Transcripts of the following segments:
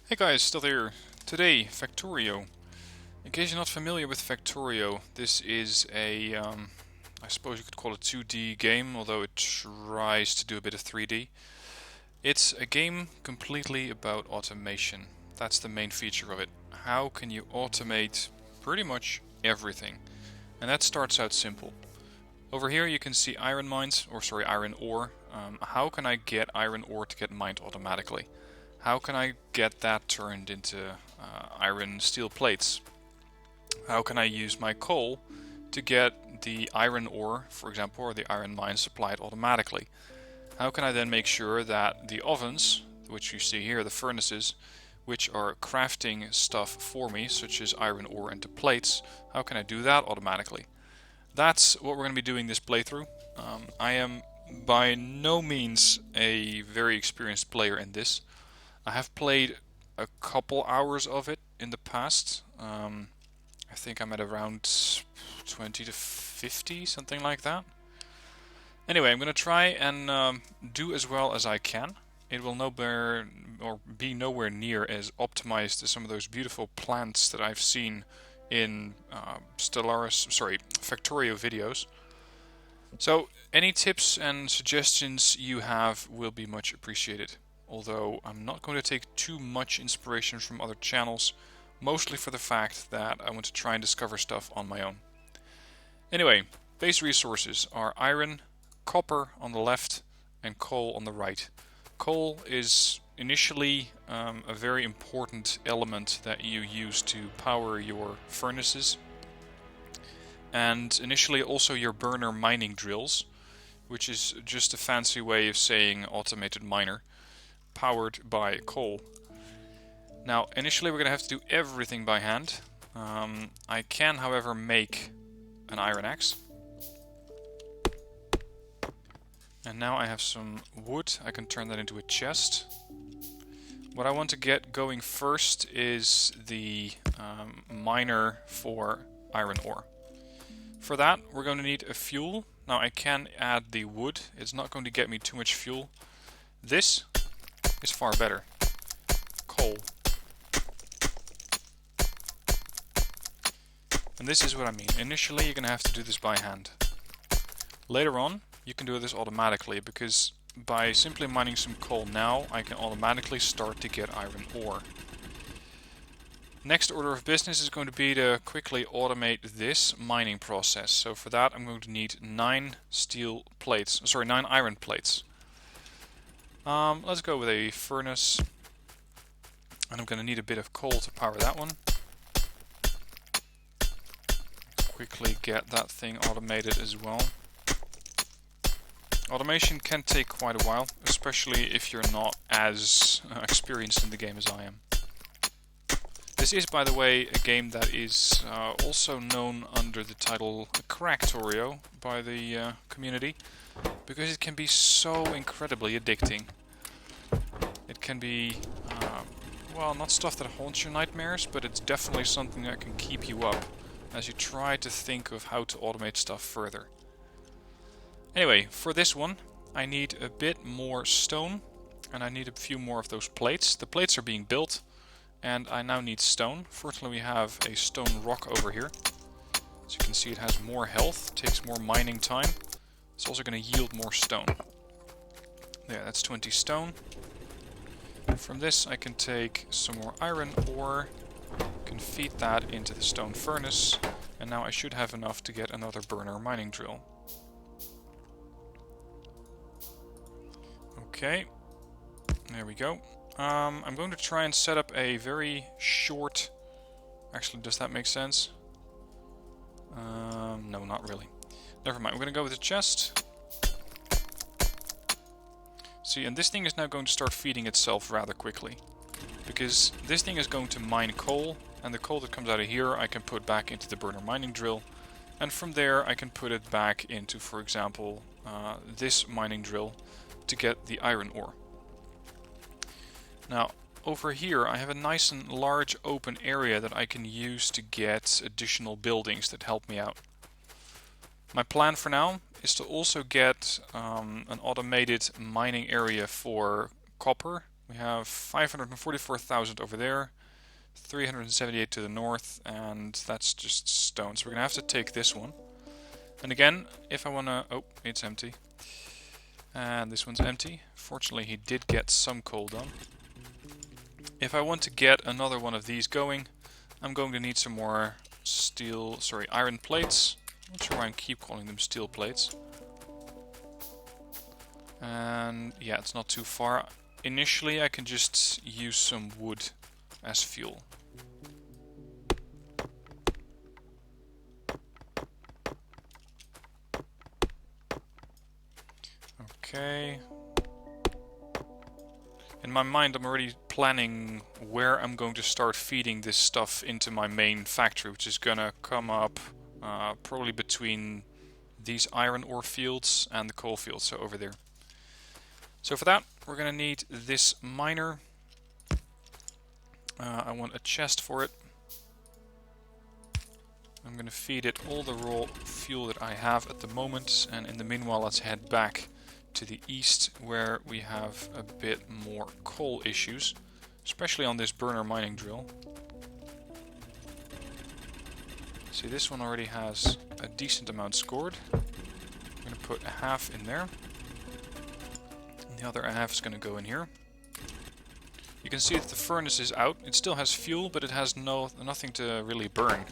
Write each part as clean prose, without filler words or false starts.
Hey guys, still here. Today, Factorio. In case you're not familiar with Factorio, this is I suppose you could call it 2D game, although it tries to do a bit of 3D. It's a game completely about automation. That's the main feature of it. How can you automate pretty much everything? And that starts out simple. Over here you can see iron mines, or sorry, iron ore. How can I get iron ore to get mined automatically? How can I get that turned into iron steel plates? How can I use my coal to get the iron ore, for example, or the iron mine supplied automatically? How can I then make sure that the ovens, which you see here, the furnaces, which are crafting stuff for me, such as iron ore into plates, how can I do that automatically? That's what we're going to be doing this playthrough. I am by no means a very experienced player in this. I have played a couple hours of it in the past. I think I'm at around 20 to 50, something like that. Anyway, I'm going to try and do as well as I can. It will be nowhere near as optimized as some of those beautiful plants that I've seen in Factorio videos. So, any tips and suggestions you have will be much appreciated. Although I'm not going to take too much inspiration from other channels, mostly for the fact that I want to try and discover stuff on my own. Anyway, base resources are iron, copper on the left, and coal on the right. Coal is initially a very important element that you use to power your furnaces, and initially also your burner mining drills, which is just a fancy way of saying automated miner, powered by coal. Now, initially we're going to have to do everything by hand. I can, however, make an iron axe. And now I have some wood. I can turn that into a chest. What I want to get going first is the miner for iron ore. For that, we're going to need a fuel. Now, I can add the wood. It's not going to get me too much fuel. This is far better. Coal. And this is what I mean. Initially, you're going to have to do this by hand. Later on, you can do this automatically, because by simply mining some coal now, I can automatically start to get iron ore. Next order of business is going to be to quickly automate this mining process. So for that, I'm going to need 9 iron plates. Let's go with a furnace, and I'm going to need a bit of coal to power that one. Quickly get that thing automated as well. Automation can take quite a while, especially if you're not as experienced in the game as I am. This is, by the way, a game that is also known under the title Cracktorio by the community, because it can be so incredibly addicting. It can be, not stuff that haunts your nightmares, but it's definitely something that can keep you up as you try to think of how to automate stuff further. Anyway, for this one, I need a bit more stone, and I need a few more of those plates. The plates are being built, and I now need stone. Fortunately, we have a stone rock over here. As you can see, it has more health, takes more mining time. It's also going to yield more stone. There, that's 20 stone. From this, I can take some more iron ore, can feed that into the stone furnace, and now I should have enough to get another burner mining drill. Okay, there we go. I'm going to try and set up a very short... Actually, does that make sense? No, not really. Never mind, we're going to go with the chest. See, and this thing is now going to start feeding itself rather quickly, because this thing is going to mine coal, and the coal that comes out of here I can put back into the burner mining drill, and from there I can put it back into, for example, this mining drill to get the iron ore. Now, over here I have a nice and large open area that I can use to get additional buildings that help me out. My plan for now is to also get an automated mining area for copper We have 544,000 over there, 378 to the north, and that's just stone. So we're gonna have to take this one. And again, if I wanna... oh, it's empty. And this one's empty. Fortunately, he did get some coal done. If I want to get another one of these going, I'm going to need some more iron plates. I'm not sure why I keep calling them steel plates. And yeah, it's not too far. Initially, I can just use some wood as fuel. Okay. In my mind, I'm already planning where I'm going to start feeding this stuff into my main factory, which is gonna come up probably between these iron ore fields and the coal fields, so over there. So for that, we're gonna need this miner. I want a chest for it. I'm gonna feed it all the raw fuel that I have at the moment, and in the meanwhile, let's head back to the east, where we have a bit more coal issues, especially on this burner mining drill. See, this one already has a decent amount scored. I'm going to put a half in there, and the other half is going to go in here. You can see that the furnace is out. It still has fuel, but it has nothing to really burn.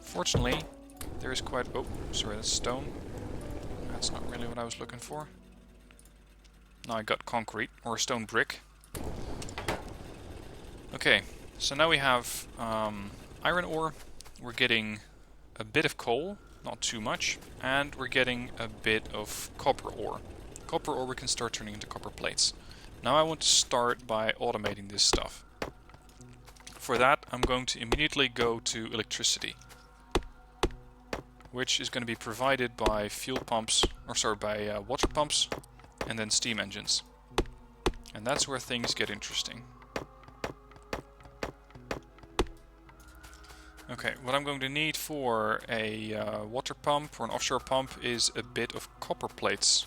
Fortunately, there is quite... oh, sorry, that's stone. That's not really what I was looking for. Now I got concrete, or a stone brick. Okay, so now we have iron ore. We're getting a bit of coal, not too much, and we're getting a bit of copper ore. Copper ore we can start turning into copper plates. Now I want to start by automating this stuff. For that, I'm going to immediately go to electricity, which is going to be provided by fuel pumps, by water pumps, and then steam engines. And that's where things get interesting. Okay, what I'm going to need for a water pump or an offshore pump is a bit of copper plates.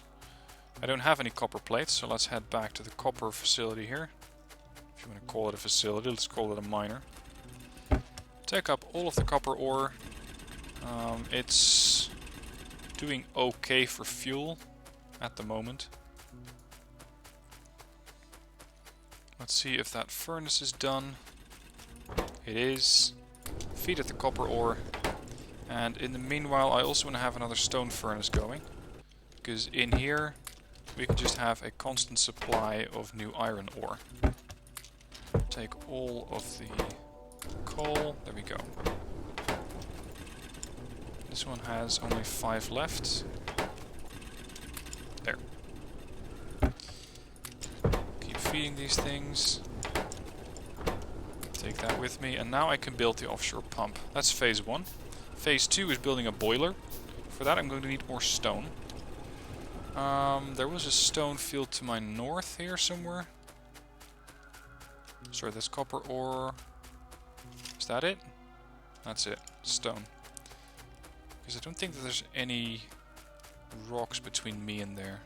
I don't have any copper plates, so let's head back to the copper facility here. If you want to call it a facility, let's call it a miner. Take up all of the copper ore. It's doing okay for fuel at the moment. Let's see if that furnace is done. It is. Feed it the copper ore. And in the meanwhile, I also want to have another stone furnace going, because in here we can just have a constant supply of new iron ore. Take all of the coal. There we go. This one has only 5 left. There. Keep feeding these things. Take that with me, and now I can build the offshore pump. That's phase 1. Phase 2 is building a boiler. For that I'm going to need more stone. There was a stone field to my north here somewhere. Sorry, that's copper ore. Is that it? That's it. Stone. Because I don't think that there's any rocks between me and there.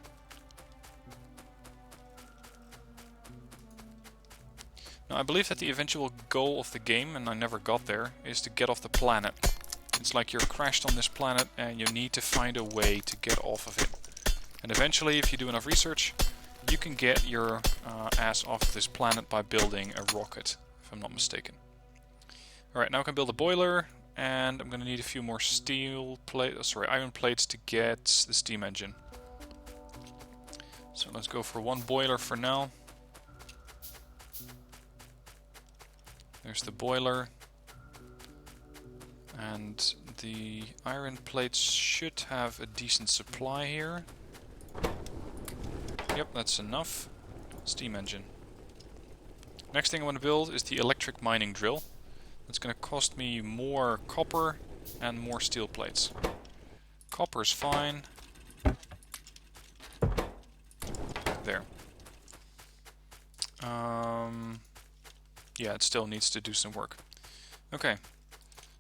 Now I believe that the eventual goal of the game, and I never got there, is to get off the planet. It's like you're crashed on this planet and you need to find a way to get off of it. And eventually, if you do enough research, you can get your ass off of this planet by building a rocket, if I'm not mistaken. Alright, now I can build a boiler, and I'm going to need a few more iron plates to get the steam engine. So let's go for one boiler for now. There's the boiler. And the iron plates should have a decent supply here. Yep, that's enough. Steam engine. Next thing I want to build is the electric mining drill. It's going to cost me more copper and more steel plates. Copper's fine. There. Yeah, it still needs to do some work. Okay.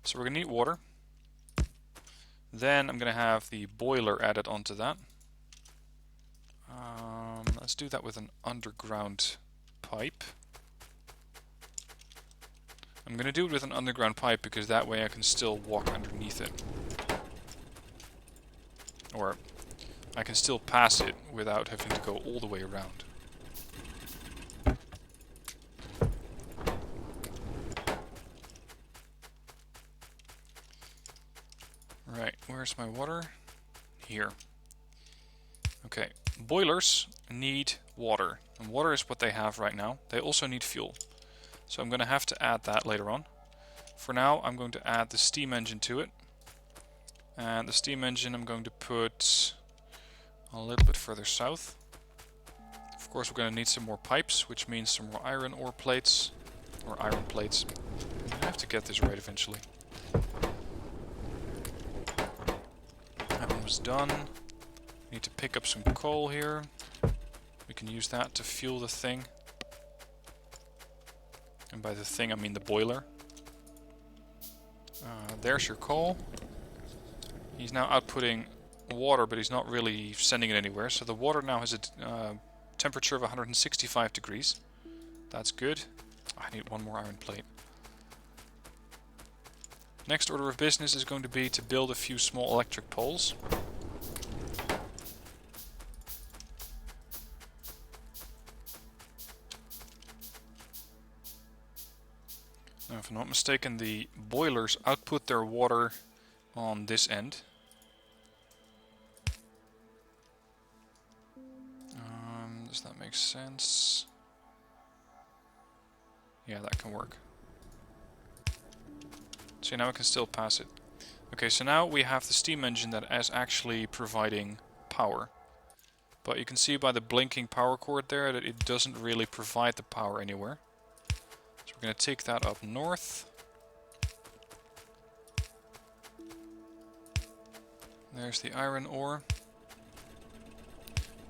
So we're going to need water. Then I'm going to have the boiler added onto that. Let's do that with an underground pipe. I'm going to do it with an underground pipe because that way I can still walk underneath it. Or I can still pass it without having to go all the way around. Right, where's my water? Here. Okay, boilers need water, and water is what they have right now. They also need fuel. So I'm going to have to add that later on. For now, I'm going to add the steam engine to it. And the steam engine I'm going to put a little bit further south. Of course, we're going to need some more pipes, which means some more iron ore plates. Or iron plates. I have to get this right eventually. That one was done. Need to pick up some coal here. We can use that to fuel the thing. And by the thing, I mean the boiler. There's your coal. He's now outputting water, but he's not really sending it anywhere. So the water now has a temperature of 165 degrees. That's good. I need one more iron plate. Next order of business is going to be to build a few small electric poles. Now, if I'm not mistaken, the boilers output their water on this end. Does that make sense? Yeah, that can work. So now I can still pass it. Okay, so now we have the steam engine that is actually providing power. But you can see by the blinking power cord there that it doesn't really provide the power anywhere. So we're going to take that up north. There's the iron ore.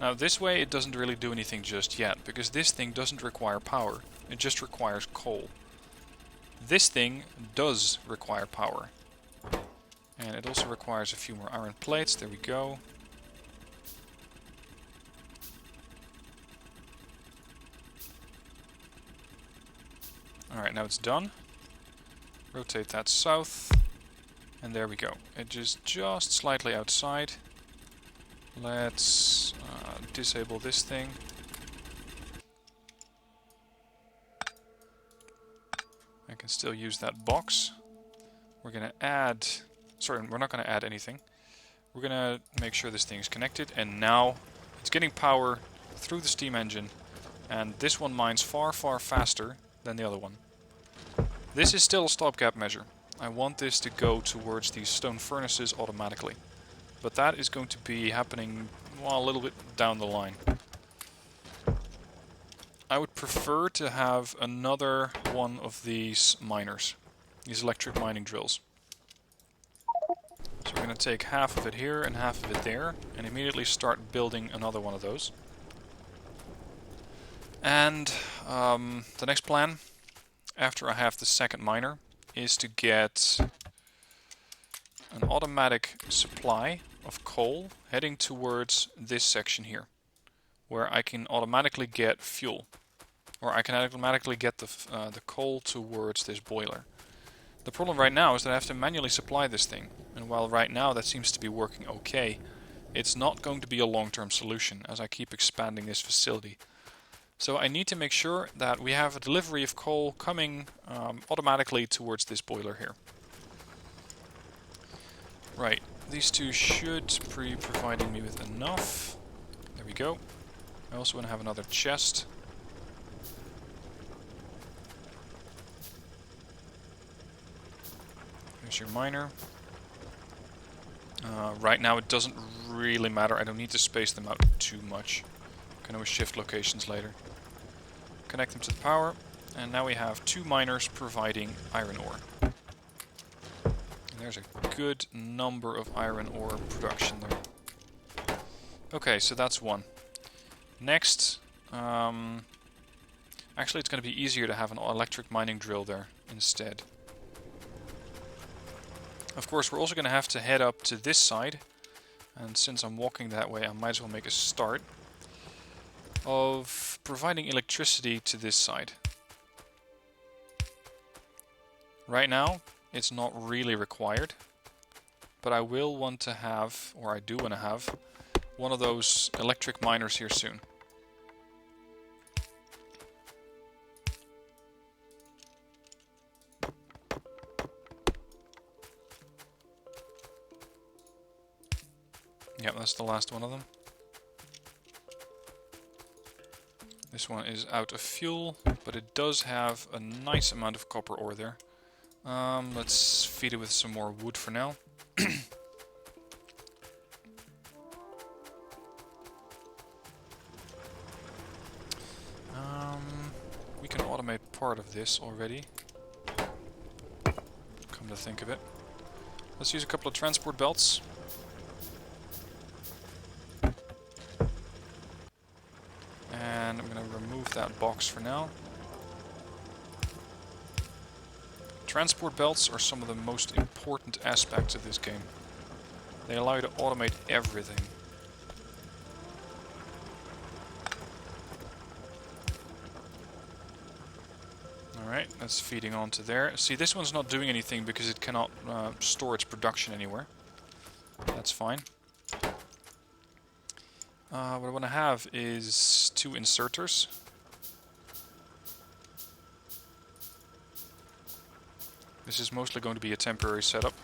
Now this way it doesn't really do anything just yet, because this thing doesn't require power. It just requires coal. This thing does require power. And it also requires a few more iron plates. There we go. Alright, now it's done. Rotate that south. And there we go. It is just slightly outside. Let's disable this thing. I can still use that box. We're going to add... Sorry, we're not going to add anything. We're going to make sure this thing is connected. And now it's getting power through the steam engine. And this one mines far, far faster than the other one. This is still a stopgap measure. I want this to go towards these stone furnaces automatically. But that is going to be happening, well, a little bit down the line. I would prefer to have another one of these miners. These electric mining drills. So we're going to take half of it here and half of it there. And immediately start building another one of those. And the next plan, after I have the second miner, is to get an automatic supply of coal heading towards this section here, where I can automatically get fuel, or I can automatically get the coal towards this boiler. The problem right now is that I have to manually supply this thing, and while right now that seems to be working okay, it's not going to be a long-term solution as I keep expanding this facility. So I need to make sure that we have a delivery of coal coming automatically towards this boiler here. Right, these two should be providing me with enough. There we go. I also want to have another chest. Here's your miner. Right now it doesn't really matter. I don't need to space them out too much. I can always shift locations later. Connect them to the power. And now we have two miners providing iron ore. And there's a good number of iron ore production there. Okay, so that's one. Next, actually it's going to be easier to have an electric mining drill there instead. Of course, we're also going to have to head up to this side. And since I'm walking that way, I might as well make a start. of providing electricity to this side. Right now, it's not really required, but I will want to have, or I do want to have, one of those electric miners here soon. Yep, that's the last one of them. This one is out of fuel, but it does have a nice amount of copper ore there. Let's feed it with some more wood for now. We can automate part of this already. Come to think of it. Let's use a couple of transport belts. And I'm going to remove that box for now. Transport belts are some of the most important aspects of this game. They allow you to automate everything. Alright, that's feeding onto there. See, this one's not doing anything because it cannot store its production anywhere. That's fine. What I want to have is 2 inserters. This is mostly going to be a temporary setup.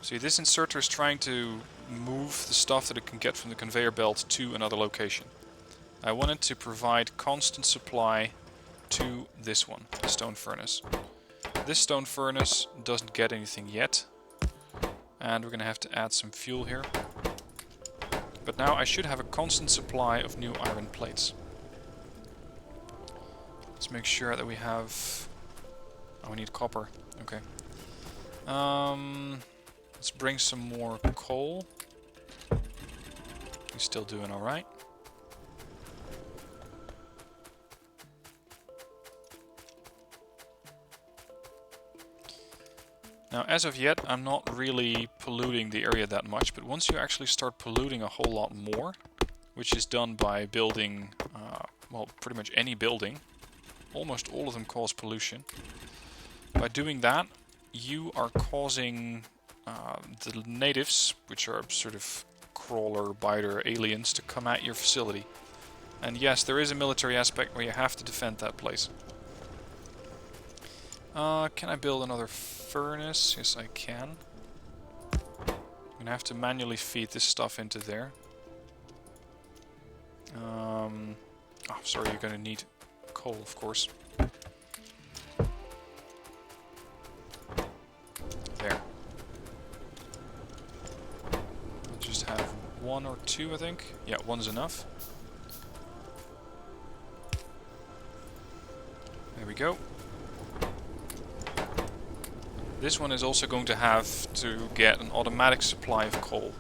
See, this inserter is trying to move the stuff that it can get from the conveyor belt to another location. I want it to provide constant supply to this one, the stone furnace. This stone furnace doesn't get anything yet. And we're going to have to add some fuel here. But now I should have a constant supply of new iron plates. Let's make sure that we have... Oh, we need copper. Okay. Let's bring some more coal. He's still doing alright. Now, as of yet, I'm not really polluting the area that much, but once you actually start polluting a whole lot more, which is done by building, well, pretty much any building, almost all of them cause pollution. By doing that, you are causing the natives, which are sort of crawler, biter aliens, to come at your facility. And yes, there is a military aspect where you have to defend that place. Can I build another furnace? Yes, I can. I'm gonna have to manually feed this stuff into there. Oh, sorry, you're gonna need coal, of course. There. I'll just have 1 or 2, I think. Yeah, 1's enough. There we go. This one is also going to have to get an automatic supply of coal.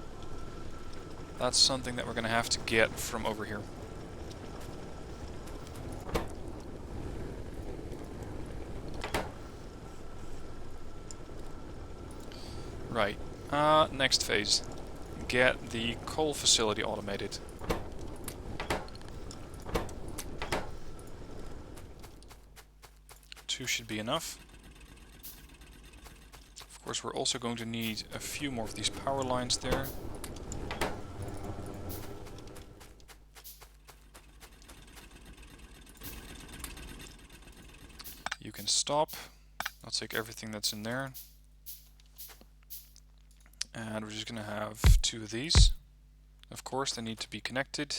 That's something that we're going to have to get from over here. Right. Next phase. Get the coal facility automated. Two should be enough. Of course, we're also going to need a few more of these power lines there. You can stop. I'll take everything that's in there. And we're just going to have 2 of these. Of course, they need to be connected.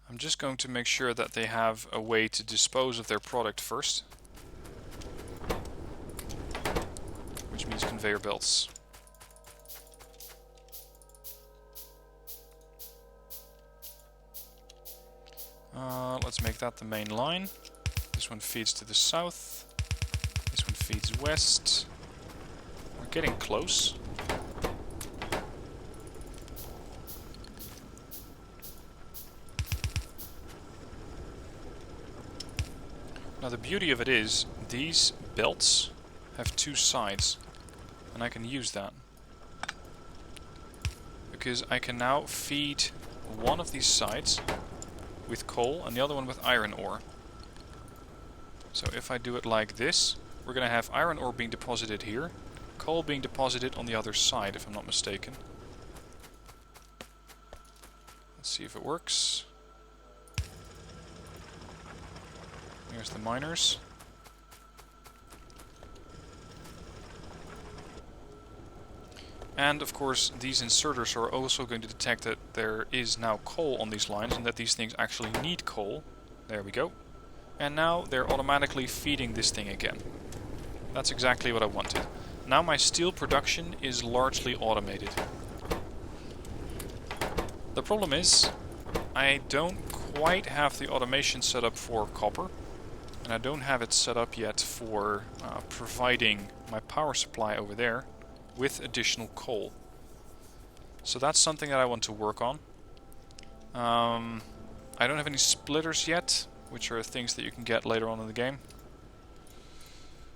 I'm just going to make sure that they have a way to dispose of their product first. Which means conveyor belts. Let's make that the main line. This one feeds to the south. This one feeds west. We're getting close. Now the beauty of it is, these belts have 2 sides. And I can use that. Because I can now feed one of these sides with coal and the other one with iron ore. So if I do it like this, we're going to have iron ore being deposited here, coal being deposited on the other side, if I'm not mistaken. Let's see if it works. Here's the miners. And of course these inserters are also going to detect that there is now coal on these lines and that these things actually need coal. There we go. And now they're automatically feeding this thing again. That's exactly what I wanted. Now my steel production is largely automated. The problem is, I don't quite have the automation set up for copper. And I don't have it set up yet for providing my power supply over there with additional coal. So that's something that I want to work on. I don't have any splitters yet, which are things that you can get later on in the game.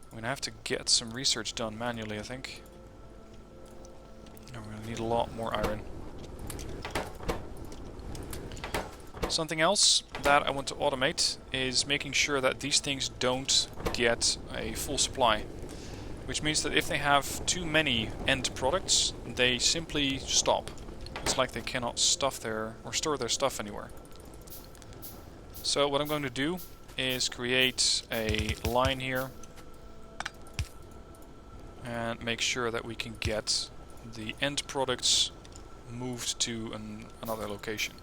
I'm going to have to get some research done manually, I think. And we're going to need a lot more iron. Something else that I want to automate is making sure that these things don't get a full supply. Which means that if they have too many end products, they simply stop. It's like they cannot stuff their or store their stuff anywhere. So what I'm going to do is create a line here and make sure that we can get the end products moved to another location.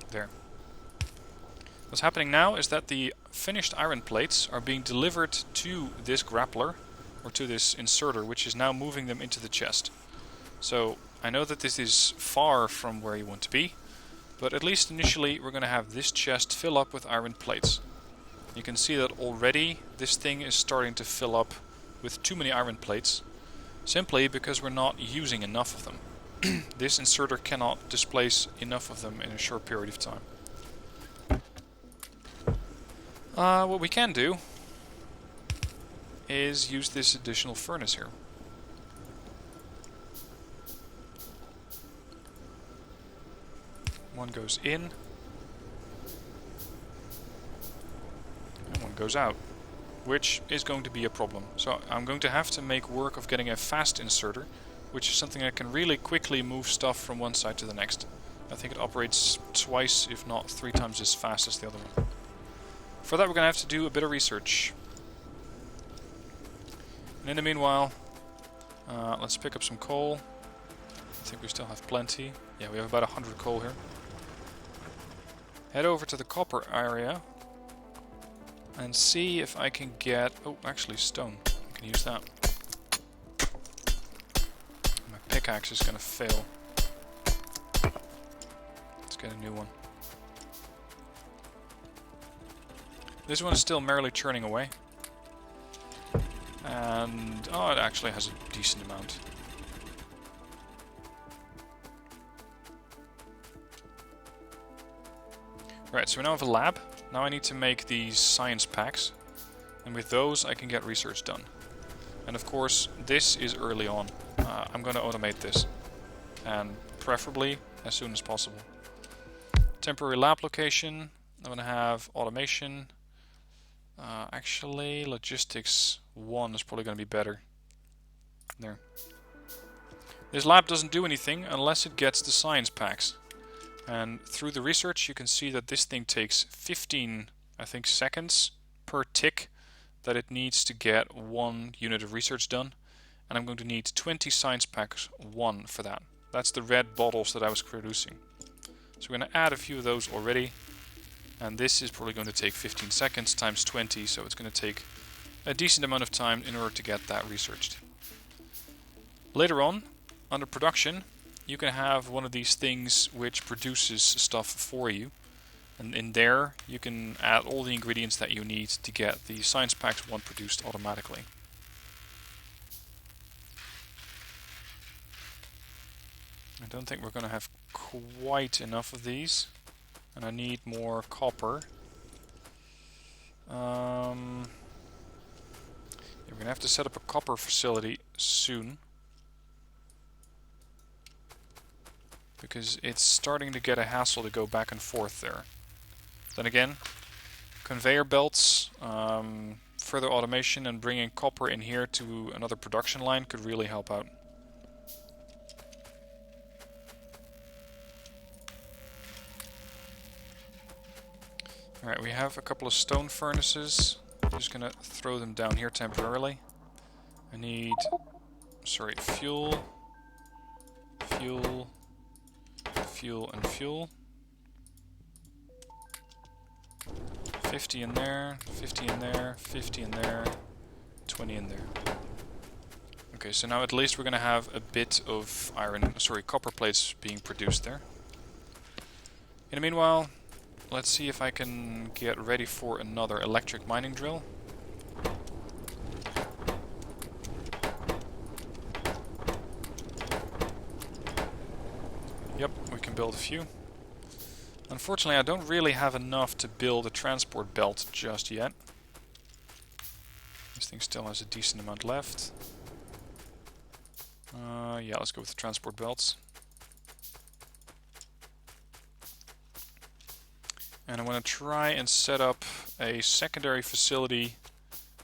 There. What's happening now is that the finished iron plates are being delivered to this grappler, or to this inserter, which is now moving them into the chest. So I know that this is far from where you want to be, but at least initially we're going to have this chest fill up with iron plates. You can see that already this thing is starting to fill up with too many iron plates, simply because we're not using enough of them. This inserter cannot displace enough of them in a short period of time. What we can do is use this additional furnace here. One goes in, and one goes out, which is going to be a problem. So I'm going to have to make work of getting a fast inserter, which is something that can really quickly move stuff from one side to the next. I think it operates twice, if not 3 times as fast as the other one. For that we're going to have to do a bit of research. And in the meanwhile, let's pick up some coal. I think we still have plenty. Yeah, we have about 100 coal here. Head over to the copper area and see if I can get... Oh, actually stone. I can use that. My pickaxe is going to fail. Let's get a new one. This one is still merrily churning away. And... oh, it actually has a decent amount. Right, so we now have a lab. Now I need to make these science packs. And with those I can get research done. And of course, this is early on. I'm going to automate this. And preferably as soon as possible. Temporary lab location. I'm going to have automation. Actually, logistics 1 is probably going to be better. There. This lab doesn't do anything unless it gets the science packs. And through the research you can see that this thing takes 15, I think, seconds per tick that it needs to get 1 unit of research done. And I'm going to need 20 science packs 1 for that. That's the red bottles that I was producing. So we're going to add a few of those already. And this is probably going to take 15 seconds times 20, so it's going to take a decent amount of time in order to get that researched. Later on, under production, you can have one of these things which produces stuff for you. And in there, you can add all the ingredients that you need to get the Science Packs 1 produced automatically. I don't think we're going to have quite enough of these. And I need more copper. We're going to have to set up a copper facility soon. Because it's starting to get a hassle to go back and forth there. Then again, conveyor belts, further automation and bringing copper in here to another production line could really help out. Alright, we have a couple of stone furnaces. I'm just gonna throw them down here temporarily. I need, fuel, fuel, fuel and fuel. 50 in there, 50 in there, 50 in there, 20 in there. Okay, so now at least we're gonna have a bit of copper plates being produced there. In the meanwhile, let's see if I can get ready for another electric mining drill. Yep, we can build a few. Unfortunately, I don't really have enough to build a transport belt just yet. This thing still has a decent amount left. Yeah, let's go with the transport belts. And I want to try and set up a secondary facility,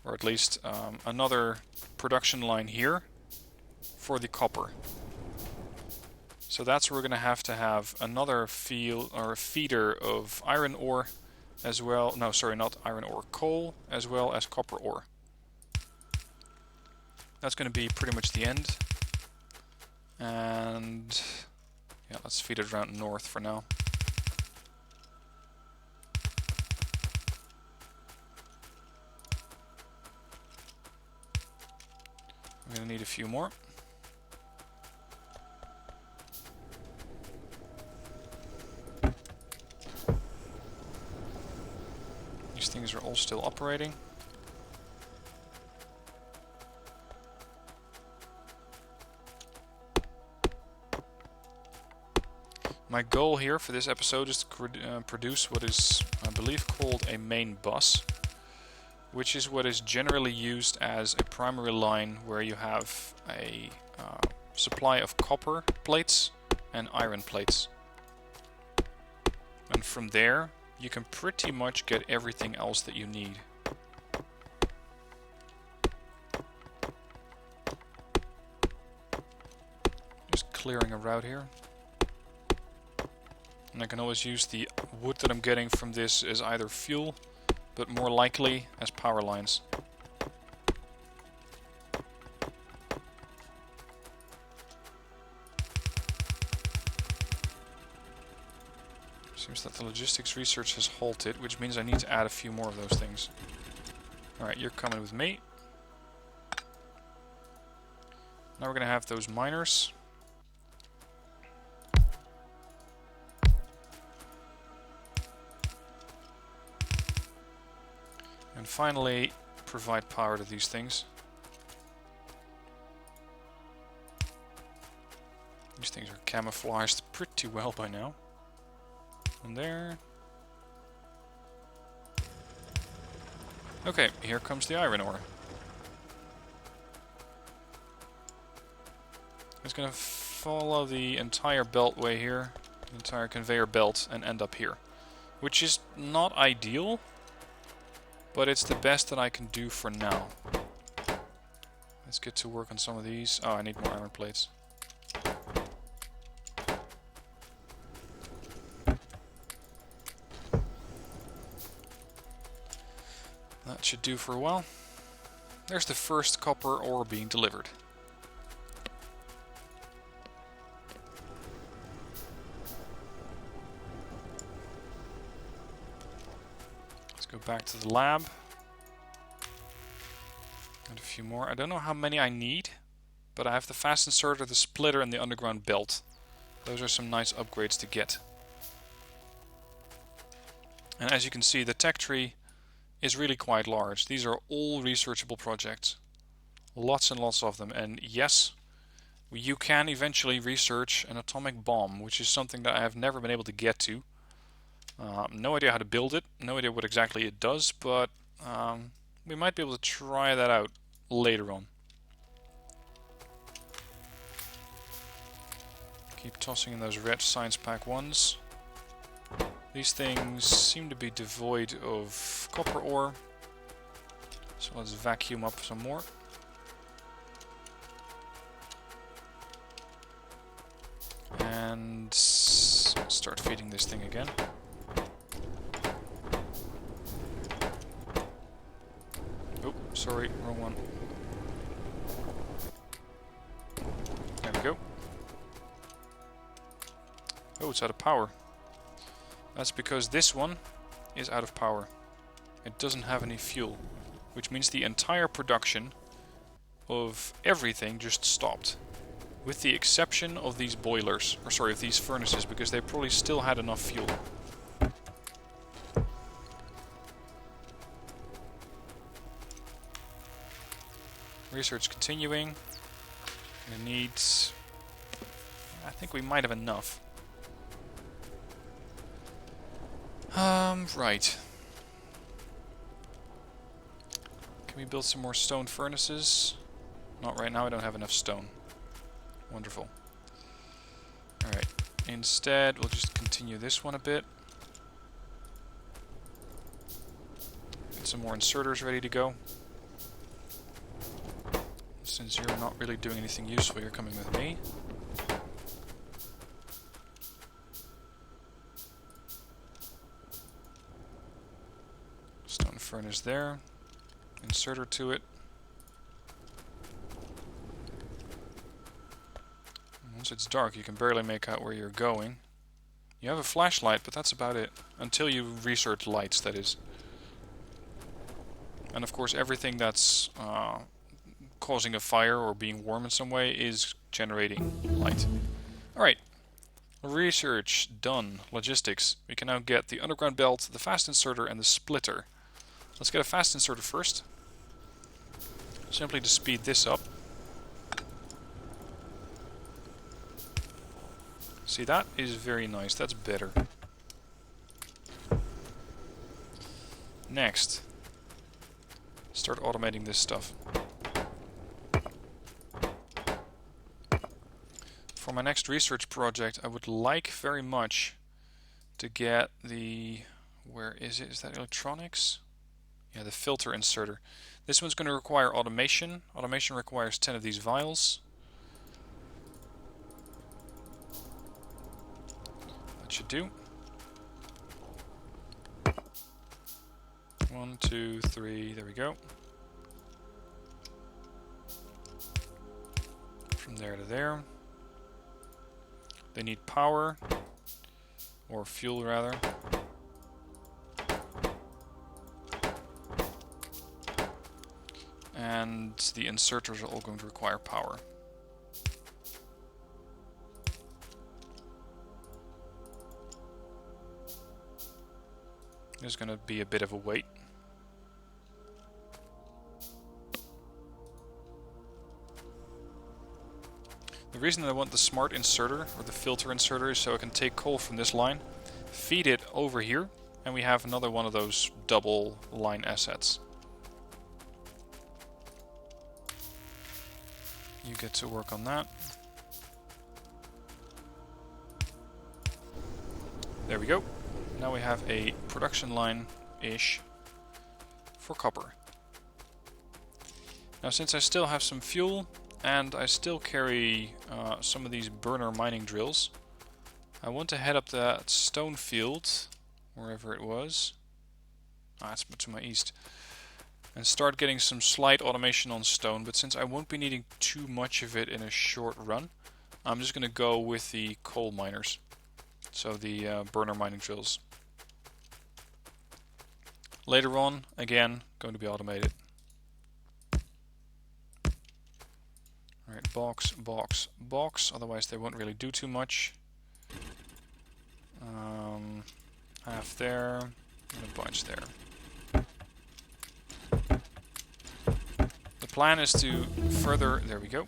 or at least another production line here for the copper. So that's where we're going to have another field or feeder of iron ore as well. No, sorry, not iron ore, coal as well as copper ore. That's going to be pretty much the end. And yeah, let's feed it around north for now. I'm going to need a few more. These things are all still operating. My goal here for this episode is to produce what is, I believe, called a main bus, which is what is generally used as a primary line where you have a supply of copper plates and iron plates. And from there, you can pretty much get everything else that you need. Just clearing a route here. And I can always use the wood that I'm getting from this as either fuel, but more likely as power lines. Seems that the logistics research has halted, which means I need to add a few more of those things. Alright, you're coming with me. Now we're going to have those miners. And finally, provide power to these things. These things are camouflaged pretty well by now. And there. Okay, here comes the iron ore. It's going to follow the entire beltway here, the entire conveyor belt, and end up here. Which is not ideal, but it's the best that I can do for now. Let's get to work on some of these. Oh, I need more iron plates. That should do for a while. There's the first copper ore being delivered. Let's go back to the lab. And a few more. I don't know how many I need, but I have the fast inserter, the splitter, and the underground belt. Those are some nice upgrades to get. And as you can see, the tech tree is really quite large. These are all researchable projects. Lots and lots of them. And yes, you can eventually research an atomic bomb, which is something that I have never been able to get to. No idea how to build it, no idea what exactly it does, but We might be able to try that out later on. Keep tossing in those red science pack ones. These things seem to be devoid of copper ore. So let's vacuum up some more. And start feeding this thing again. Oh, sorry, wrong one. There we go. Oh, it's out of power. That's because this one is out of power. It doesn't have any fuel, which means the entire production of everything just stopped. With the exception of these boilers, or sorry, of these furnaces, because they probably still had enough fuel. Research continuing. It needs... I think we might have enough. Right. Can we build some more stone furnaces? Not right now, I don't have enough stone. Wonderful. Alright. Instead, we'll just continue this one a bit. Get some more inserters ready to go. Since you're not really doing anything useful, you're coming with me. Stone furnace there. Inserter to it. Once it's dark, you can barely make out where you're going. You have a flashlight, but that's about it. Until you research lights, that is. And of course, everything that's causing a fire or being warm in some way is generating light. Alright. Research done. Logistics. We can now get the underground belt, the fast inserter, and the splitter. Let's get a fast inserter first. Simply to speed this up. See, that is very nice. That's better. Next. Start automating this stuff. For my next research project, I would like very much to get the... Where is it? Is that electronics? Yeah, the filter inserter. This one's going to require automation. Automation requires 10 of these vials. That should do. 1, 2, 3, there we go. From there to there. They need power, or fuel rather. And the inserters are all going to require power. There's going to be a bit of a wait. The reason that I want the smart inserter, or the filter inserter, is so I can take coal from this line, feed it over here, and we have another one of those double line assets. You get to work on that. There we go. Now we have a production line-ish for copper. Now since I still have some fuel, and I still carry some of these burner mining drills, I want to head up that stone field, wherever it was. It's to my east. And start getting some slight automation on stone, but since I won't be needing too much of it in a short run, I'm just going to go with the coal miners. So the burner mining drills. Later on, again, going to be automated. Alright, box, box, box, otherwise they won't really do too much. Half there, and a bunch there. The plan is to further, there we go,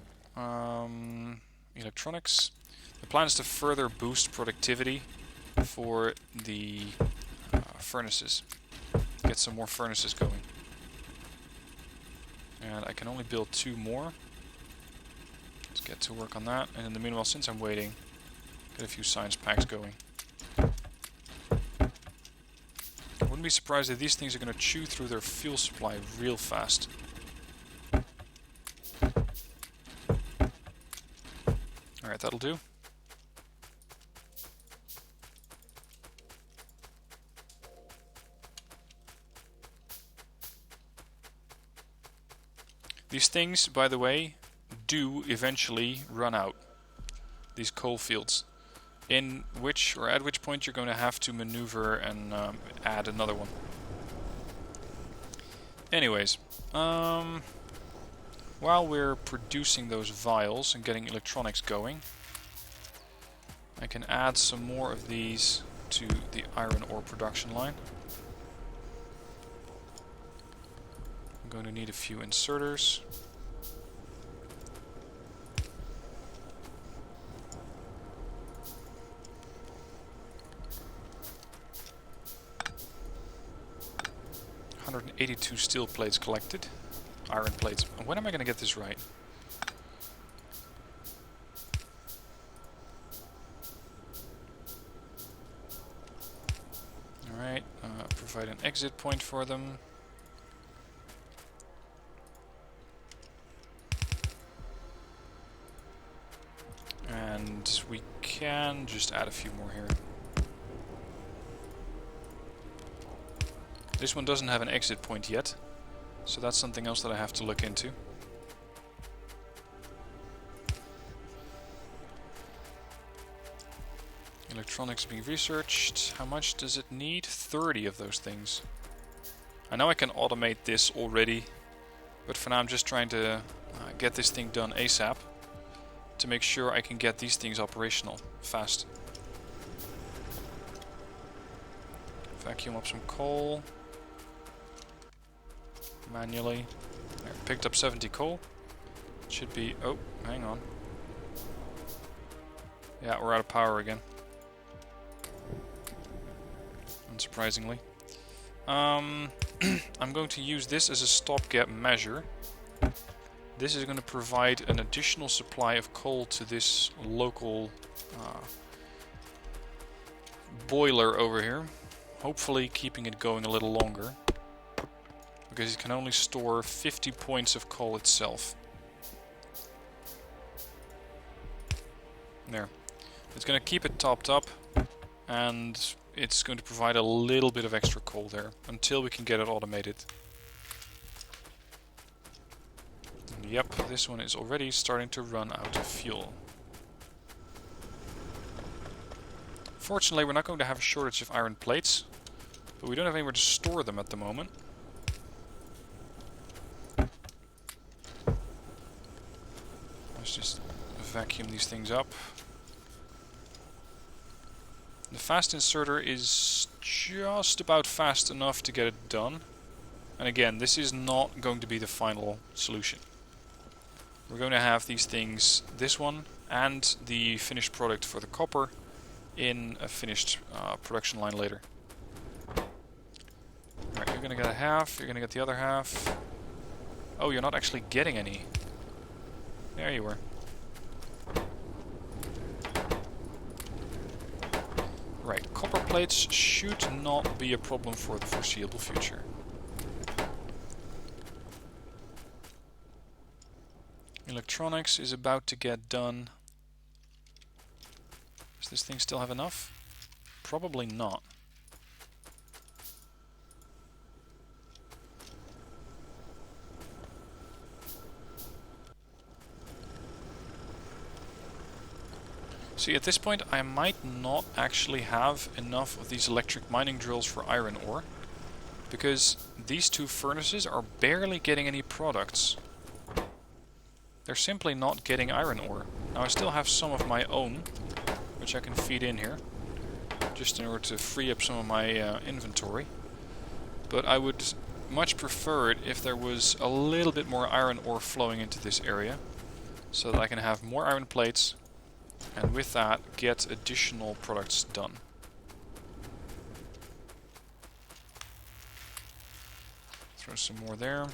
electronics. The plan is to further boost productivity for the furnaces. Get some more furnaces going. And I can only build 2 more. Let's get to work on that. And in the meanwhile, since I'm waiting, get a few science packs going. I wouldn't be surprised if these things are going to chew through their fuel supply real fast. Alright, that'll do. These things, by the way, do eventually run out. These coal fields. In which, or at which point you're going to have to maneuver and add another one. Anyways, while we're producing those vials and getting electronics going, I can add some more of these to the iron ore production line. I'm going to need a few inserters. .182 steel plates collected. Iron plates. When am I going to get this right? Alright, provide an exit point for them. And we can just add a few more here. This one doesn't have an exit point yet, so that's something else that I have to look into. Electronics being researched. How much does it need? 30 of those things. I know I can automate this already, but for now I'm just trying to get this thing done ASAP to make sure I can get these things operational fast. Vacuum up some coal. Manually. There, picked up 70 coal. Should be... oh, hang on. Yeah, we're out of power again. Unsurprisingly. I'm going to use this as a stopgap measure. This is going to provide an additional supply of coal to this local boiler over here. Hopefully keeping it going a little longer. Because it can only store 50 points of coal itself. There. It's going to keep it topped up, and it's going to provide a little bit of extra coal there until we can get it automated. And yep, this one is already starting to run out of fuel. Fortunately, we're not going to have a shortage of iron plates, but we don't have anywhere to store them at the moment. Let's just vacuum these things up. The fast inserter is just about fast enough to get it done. And again, this is not going to be the final solution. We're going to have these things, this one and the finished product for the copper, in a finished production line later. Alright, you're going to get a half, you're going to get the other half. Oh, you're not actually getting any. There you were. Right, copper plates should not be a problem for the foreseeable future. Electronics is about to get done. Does this thing still have enough? Probably not. See, at this point I might not actually have enough of these electric mining drills for iron ore, because these two furnaces are barely getting any products. They're simply not getting iron ore. Now I still have some of my own, which I can feed in here, just in order to free up some of my inventory. But I would much prefer it if there was a little bit more iron ore flowing into this area, so that I can have more iron plates, and with that get additional products done. Throw some more there.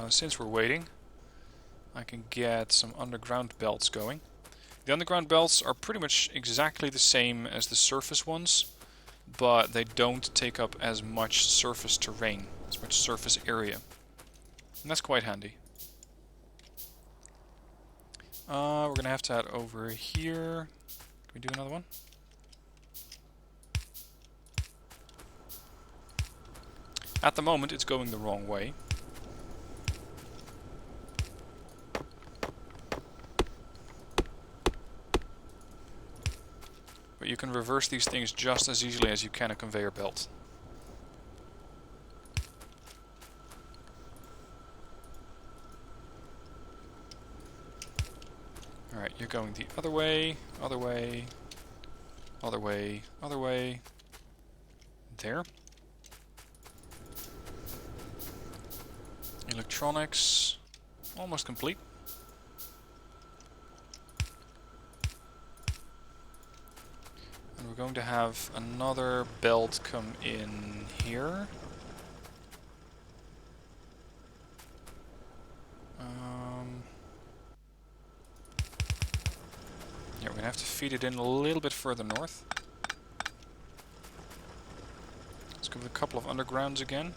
Since we're waiting, I can get some underground belts going. The underground belts are pretty much exactly the same as the surface ones, but they don't take up as much surface terrain, as much surface area. And that's quite handy. We're gonna have to head over here. Can we do another one? At the moment it's going the wrong way. But you can reverse these things just as easily as you can a conveyor belt. Alright, you're going the other way, other way, other way, other way. There. Electronics, almost complete. And we're going to have another belt come in here. Yeah, we're going to have to feed it in a little bit further north. Let's give it a couple of undergrounds again.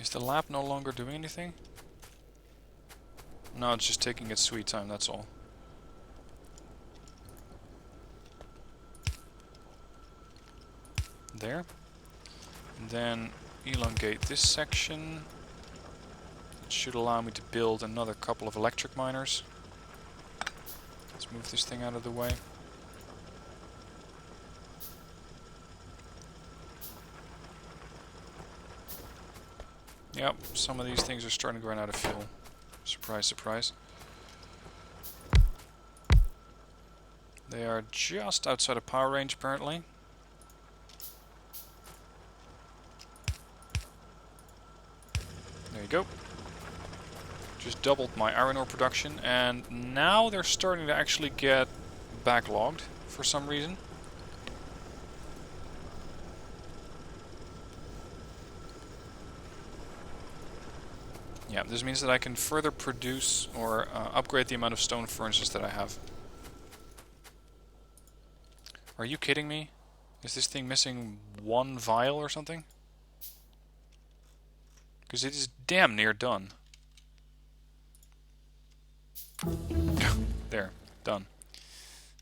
Is the lab no longer doing anything? No, it's just taking its sweet time, that's all. There. And then elongate this section. It should allow me to build another couple of electric miners. Let's move this thing out of the way. Yep, some of these things are starting to run out of fuel. Surprise, surprise. They are just outside of power range apparently. There you go. Just doubled my iron ore production, and now they're starting to actually get backlogged for some reason. Yeah, this means that I can further produce or upgrade the amount of stone furnaces that I have. Are you kidding me? Is this thing missing one vial or something? Because it is damn near done. There, done.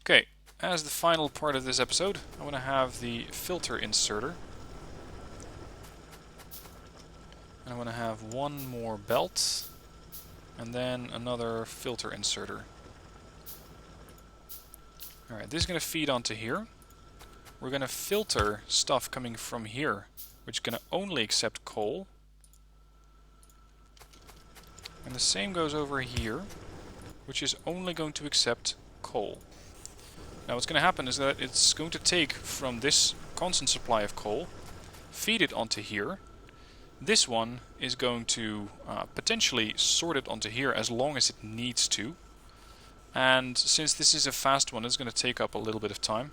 Okay, as the final part of this episode, I want to have the filter inserter. And I want to have one more belt, and then another filter inserter. Alright, this is going to feed onto here. We're going to filter stuff coming from here, which is going to only accept coal. And the same goes over here, which is only going to accept coal. Now what's going to happen is that it's going to take from this constant supply of coal, feed it onto here. This one is going to potentially sort it onto here as long as it needs to. And since this is a fast one, it's going to take up a little bit of time.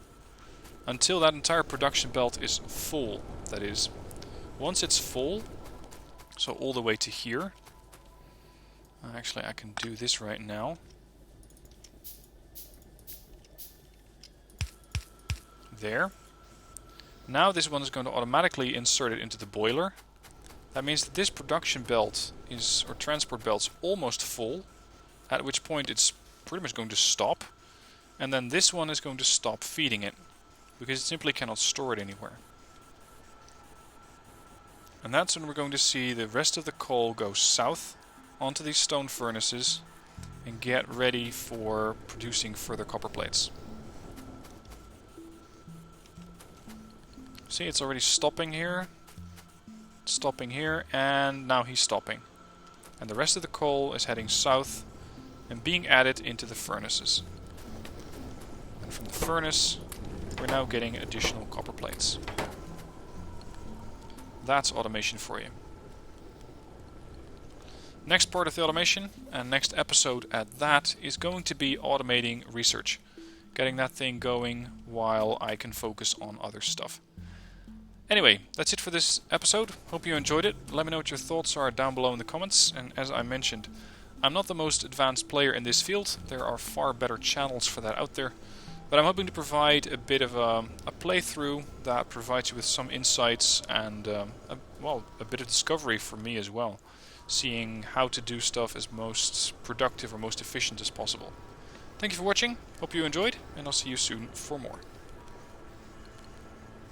Until that entire production belt is full, that is. Once it's full, so all the way to here. Actually, I can do this right now. There. Now this one is going to automatically insert it into the boiler. That means that this production belt is, or transport belt's almost full, at which point it's pretty much going to stop. And then this one is going to stop feeding it, because it simply cannot store it anywhere. And that's when we're going to see the rest of the coal go south onto these stone furnaces and get ready for producing further copper plates. See, it's already stopping here. Stopping here, and now he's stopping. And the rest of the coal is heading south and being added into the furnaces. And from the furnace, we're now getting additional copper plates. That's automation for you. Next part of the automation, and next episode at that, is going to be automating research. getting that thing going while I can focus on other stuff. Anyway, that's it for this episode. Hope you enjoyed it. Let me know what your thoughts are down below in the comments. And as I mentioned, I'm not the most advanced player in this field. There are far better channels for that out there. But I'm hoping to provide a bit of a playthrough that provides you with some insights and a bit of discovery for me as well. Seeing how to do stuff as most productive or most efficient as possible. Thank you for watching, hope you enjoyed, and I'll see you soon for more.